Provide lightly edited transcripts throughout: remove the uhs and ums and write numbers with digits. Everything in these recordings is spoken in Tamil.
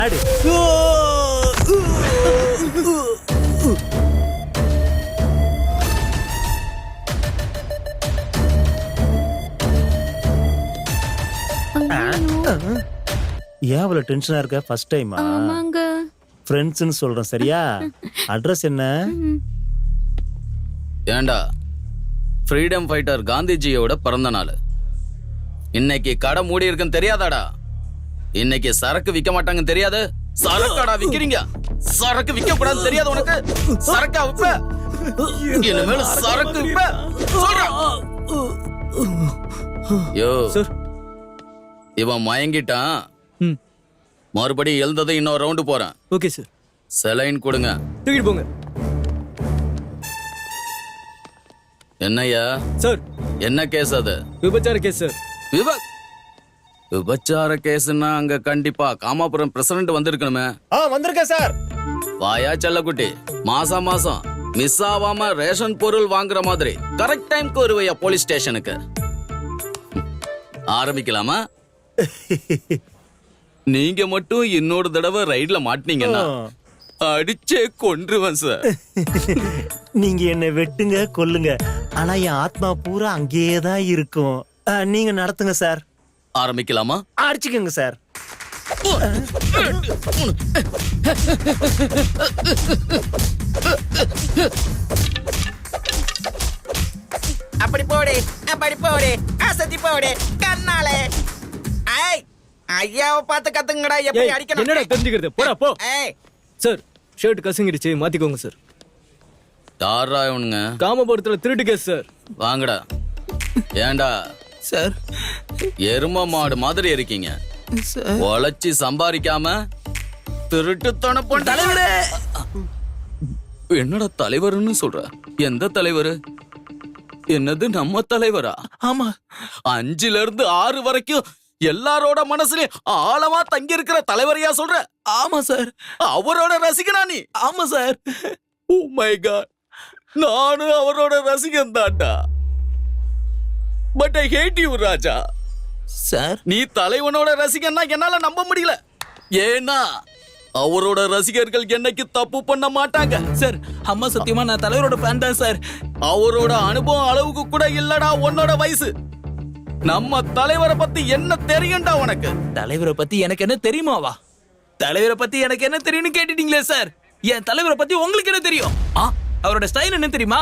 ஆடு. ஏன் அவ்வளவு டென்ஷனா இருக்க? ஃபர்ஸ்ட் டைமா? ஆமாங்க. ஃப்ரெண்ட்ஸ்னு சொல்றேன், சரியா? அட்ரஸ் என்ன? ஏண்டா, ஃப்ரீடம் ஃபைட்டர் காந்திஜியோட பிறந்த நாள். இன்னைக்கு கடை மூடி இருக்குன்னு தெரியாதாடா? இன்னைக்கு சரக்கு விற்க மாட்டாங்கன்னு தெரியாது? சரக்காடா விக்கிறீங்க? சரக்கு விற்க கூடாதுன்னு தெரியாது உனக்கு? சரக்கா விப்ப? இனிமேல் சரக்கு விப்ப? சொல்றா. யோ சார், இவன் மயங்கிட்டான். மறுபடியும் எழுந்ததும் இன்னொரு ரவுண்டு போறேன். Okay sir. செலைன் கொடுங்க. தூக்கிட்டு போங்க. என்னய்யா சார், என்ன கேஸ் அது? விபச்சார கேஸ் சார். விபச்சார கேஸ்னா அங்க கண்டிப்பா காமாபுரம் பிரசிடண்ட் வந்திருக்கணுமே. வந்திருக்கேன் சார். வாயா செல்லக்குட்டி, மாசம் மாசம் மிஸ் ஆகாம ரேஷன் பொருள் வாங்குற மாதிரி கரெக்ட் டைம்க்கு வருவையா போலீஸ் ஸ்டேஷனுக்கு. ஆரம்பிக்கலாமா? நீங்க மட்டும் இன்னொரு தடவை ரைட்ல மாட்டினீங்கன்னா அடிச்சே கொன்றுவேன் சார். நீங்க என்ன வெட்டுங்க கொல்லுங்க, ஆனா என் ஆத்மா பூரா அங்கேயேதான் இருக்கும். நீங்க நடத்துங்க சார். ஆரம்பிக்கலாமா? அடிச்சுக்கோங்க சார். அப்படி போடு, அப்படி போடு, அசத்தி போடு கண்ணாலே. ஐய், ஐயாவை பார்த்து கத்துங்கடா எப்படி ஏய், அடிக்கணும். என்னடா தெரிஞ்சுக்கிறது? போடா போ. ஏய், சார், ஷர்ட் கசங்கிடுச்சு, மாத்திக்கோங்க சார். தாரா இவனுங்க. காமபுரத்துல திருட்டு கேஸ் சார். வாங்கடா. ஏண்டா சார், எரும மாடு மாதிரி இருக்கீங்க. உழைச்சி சம்பாதிக்காம திருட்டுத்தனம் பண்ண தலைவரே. என்னடா தலைவர்னு சொல்ற? எந்த தலைவர்? என்னது நம்ம தலைவரா? ஆமா 5ல இருந்து 6 வரைக்கும் எல்லாரோட மனசுலயும் ஆழமா தங்கி இருக்கிற தலைவரையா சொல்ற? ஆமா சார். அவரோட ரசிகனா நீ? ஆமா சார். ஓ மை காட், நானும் அவரோட ரசிகன் தான்டா. But I hate you Raja. Sir, நீ தலைவனோட ரசிகன்னா என்னால நம்ப முடியல. ஏன்னா அவரோட ரசிகர்கள் என்னைக்கு தப்பு பண்ண மாட்டாங்க. சார், அம்மா சத்தியமா நான் தலைவரோட ஃபேன் தான் சார். அவரோட அனுபவம் அளவுக்கு கூட இல்லடா உன்னோட வயசு. நம்ம தலைவரை பத்தி என்ன தெரியும்டா உனக்கு? தலைவரை பத்தி எனக்கு என்ன தெரியுமாவா? தலைவரை பத்தி எனக்கு என்ன தெரியும்னு கேட்டுட்டீங்களே சார். என் தலைவரை பத்தி உங்களுக்கு என்ன தெரியும்? அவரோட ஸ்டைல் என்ன தெரியுமா?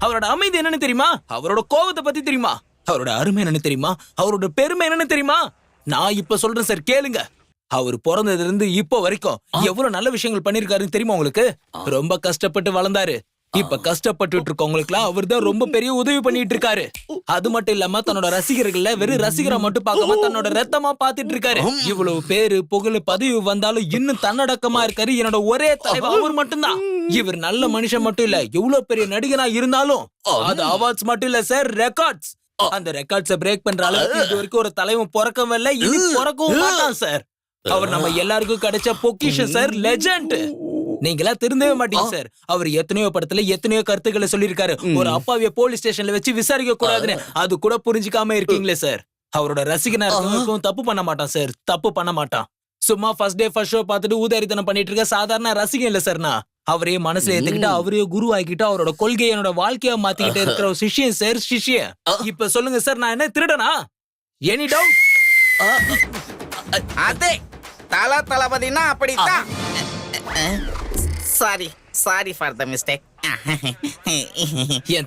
அவரோட அமைதி என்னன்னு தெரியுமா? அவரோட கோபத்தை பத்தி தெரியுமா? அவரோட அருமை என்னன்னு தெரியுமா? அவரோட பெருமை என்னன்னு தெரியுமா? நான் இப்ப சொல்றேன் சார், கேளுங்க. அவர் பிறந்ததுல இருந்து இப்போ வரைக்கும் எவ்வளவு நல்ல விஷயங்கள் பண்ணிருக்காருன்னு தெரியுமா உங்களுக்கு? ரொம்ப கஷ்டப்பட்டு வளர்ந்தாரு. இப்ப கஷ்டப்பட்டு இருக்கவங்களுக்கு அவர் தான் ரொம்ப பெரிய உதவி பண்ணிட்டு இருக்காரு. அது மட்டும் இல்லாம தன்னோட ரசிகர்கள்ல வெறும் ரசிகரை மட்டும் பார்க்காம தன்னோட ரத்தமா பாத்துட்டு இருக்காரு. இவ்வளவு பேரு புகழ் பதவி வந்தாலும் இன்னும் தன்னடக்கமா இருக்காரு. என்னோட ஒரே தலைவர் அவர் மட்டும்தான். இவர் நல்ல மனுஷன் மட்டும் இல்ல, எவ்வளவு பெரிய நடிகனா இருந்தாலும் அது அவார்ட்ஸ் மட்டும் இல்ல சார், ரெக்கார்ட்ஸ். அந்த ரெக்கார்ட்ஸை பிரேக் பண்ற அளவுக்கு இது வரைக்கும் ஒரு தலைவன் பிறக்கவும் இல்ல, இனி பிறக்கவும் மாட்டான் சார். அவர் நம்ம எல்லாருக்கும் கிடைச்ச பொக்கிஷன் சார், லெஜெண்ட். நீங்களா திருந்தவே மாட்டீங்க சார். அவர் எத்தனையோ படத்துல எத்தனையோ கருத்துக்களை சொல்லியிருக்காரு. ஒரு அப்பாவிய போலீஸ் ஸ்டேஷன்ல வச்சு விசாரிக்க கூடாதுன்னு அது கூட புரிஞ்சுக்காம இருக்கீங்களே சார். அவரோட ரசிகனா இருக்கவங்களுக்கும் தப்பு பண்ண மாட்டான் சார், தப்பு பண்ண மாட்டான். சும்மா ஃபர்ஸ்ட் டே ஃபர்ஸ்ட் ஷோ பார்த்துட்டு ஊதாரித்தனம் பண்ணிட்டு இருக்க சாதாரண ரசிகம் இல்ல சார். நான் அவரையே மனசுல ஏத்துக்கிட்டு அவரையே குரு ஆக்கிட்டு அவரோட கொள்கையை என்னோட வாழ்க்கையா மாத்திக்கிட்டு இருக்கிற ஒரு சிஷ்யன் சார், சிஷ்யன். இப்ப சொல்லுங்க சார், நான் என்ன திருடனா? Any doubt? அதே தளபதினா அப்படித்தான். Sorry for the mistake.